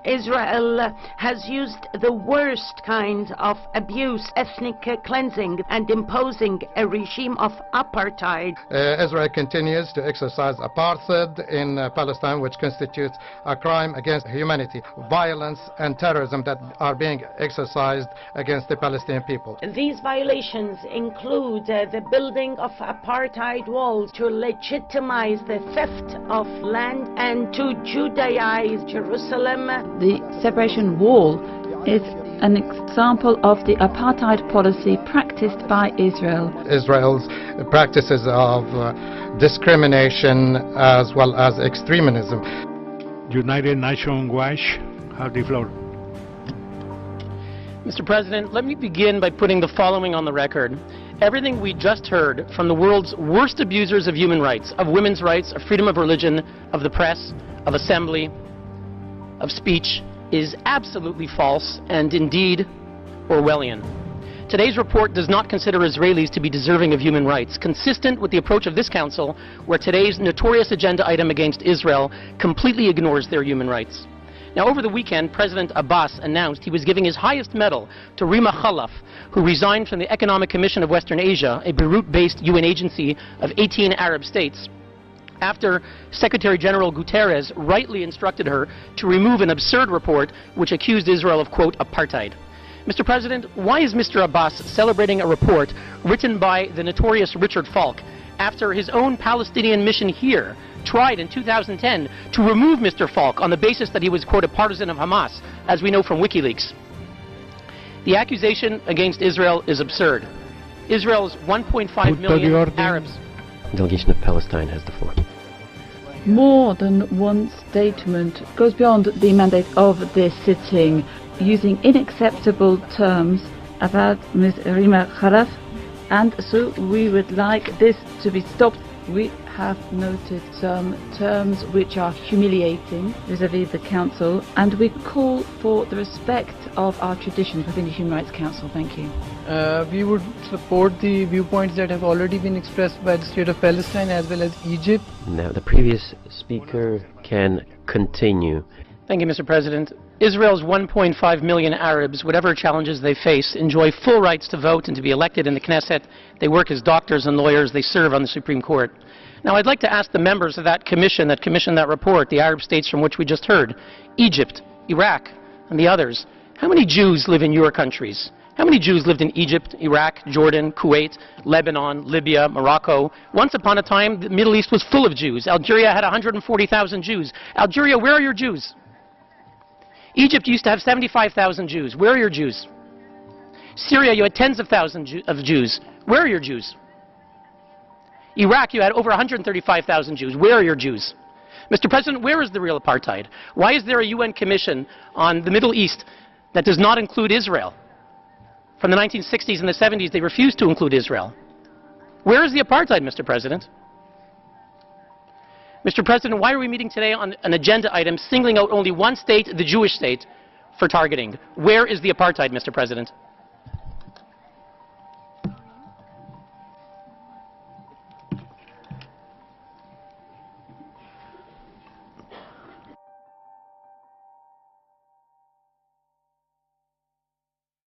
Israel has used the worst kind of abuse, ethnic cleansing, and imposing a regime of apartheid. Israel continues to exercise apartheid in Palestine, which constitutes a crime against humanity, violence and terrorism that are being exercised against the Palestinian people. These violations include the building of apartheid walls to legitimize the theft of land and to Judaize Jerusalem. The separation wall is an example of the apartheid policy practiced by Israel. Israel's practices of discrimination as well as extremism. United Nations Watch, have the floor. Mr. President, let me begin by putting the following on the record. Everything we just heard from the world's worst abusers of human rights, of women's rights, of freedom of religion, of the press, of assembly, of speech, is absolutely false and indeed Orwellian. Today's report does not consider Israelis to be deserving of human rights, consistent with the approach of this Council, where today's notorious agenda item against Israel completely ignores their human rights. Now, over the weekend, President Abbas announced he was giving his highest medal to Rima Khalaf, who resigned from the Economic Commission of Western Asia, a Beirut-based UN agency of 18 Arab states, after Secretary General Guterres rightly instructed her to remove an absurd report which accused Israel of, quote, apartheid. Mr. President, why is Mr. Abbas celebrating a report written by the notorious Richard Falk after his own Palestinian mission here tried in 2010 to remove Mr. Falk on the basis that he was, quote, a partisan of Hamas, as we know from WikiLeaks? The accusation against Israel is absurd. Israel's 1.5 million Arabs... The delegation of Palestine has the floor. More than one statement goes beyond the mandate of this sitting, using unacceptable terms about Ms. Rima Khalaf, and so we would like this to be stopped. We have noted some terms which are humiliating vis-à-vis the Council, and we call for the respect of our traditions within the Human Rights Council. Thank you. We would support the viewpoints that have already been expressed by the State of Palestine as well as Egypt. Now the previous speaker can continue. Thank you, Mr. President. Israel's 1.5 million Arabs, whatever challenges they face, enjoy full rights to vote and to be elected in the Knesset. They work as doctors and lawyers. They serve on the Supreme Court. Now, I'd like to ask the members of that commission that commissioned that report, the Arab states from which we just heard, Egypt, Iraq, and the others, how many Jews live in your countries? How many Jews lived in Egypt, Iraq, Jordan, Kuwait, Lebanon, Libya, Morocco? Once upon a time, the Middle East was full of Jews. Algeria had 140,000 Jews. Algeria, where are your Jews? Egypt used to have 75,000 Jews. Where are your Jews? Syria, you had tens of thousands of Jews. Where are your Jews? Iraq, you had over 135,000 Jews. Where are your Jews? Mr. President, where is the real apartheid? Why is there a UN commission on the Middle East that does not include Israel? From the 1960s and the 70s, they refused to include Israel. Where is the apartheid, Mr. President? Mr. President, why are we meeting today on an agenda item singling out only one state, the Jewish state, for targeting? Where is the apartheid, Mr. President?